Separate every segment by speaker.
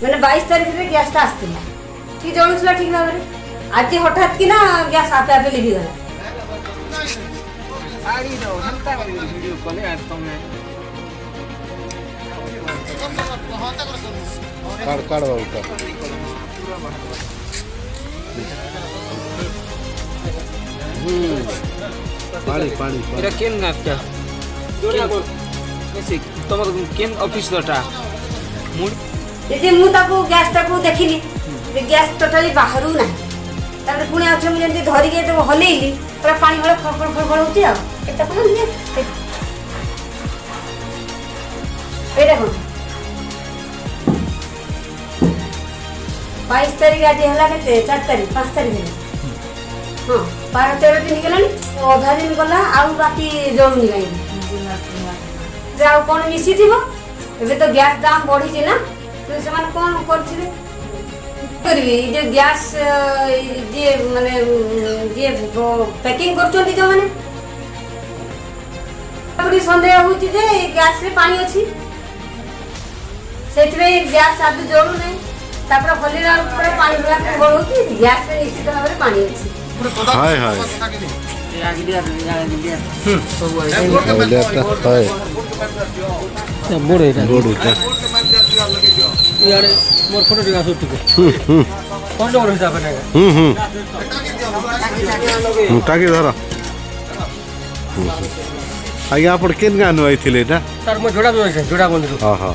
Speaker 1: मैंने 22 तारीख में गैस आसला ठीक जलूला ठीक भाव में आज हठात कि ना गैस आपे आपे लिभिगला
Speaker 2: पानी पानी
Speaker 3: एरा केन गाता तुम केन ऑफिस दटा
Speaker 1: ये मु ताको गैस टाको देखिली गैस टोटली बाहरु ना तारे पुणी आछे मु जंती धरि के तो हलेइली पूरा पानी भले फड़फड़ फड़फड़ होती आ एटा कोन ये एटा कोन 22 तारीख आज हला के 4 तारीख 5 तारीख हां 12-13 दिन गेलानी आधा दिन गला आ बाकी जळुनी गाई जाओ कोन मिसी थिबो एबे तो गैस दाम बढ़ी छी ना तो से माने कोन करथिबे करबी जे गैस जे माने जे पैकिंग करचोंती जो माने बड़ी संदेह होती जे गैस रे पानी अछि सेतबे गैस आदि जोड़ू नै तापर हलिरा ऊपर पानी भरा के होती गैस रे निश्चित भाव रे पानी अछि
Speaker 2: हाय हाय बोड़े
Speaker 3: यार मोर फोटो दिखा सो ठीक कौन जो हिसाब है
Speaker 2: टाकी धर आज्ञा आप केन गान आइथिले ना
Speaker 3: सर मैं जोड़ा जोड़ा बंद
Speaker 2: हां हां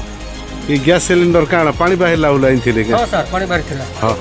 Speaker 2: ये गैस सिलेंडर काना पानी बाहर लाउ लाइन थिले
Speaker 3: हां सर पानी बाहर थिला
Speaker 2: हां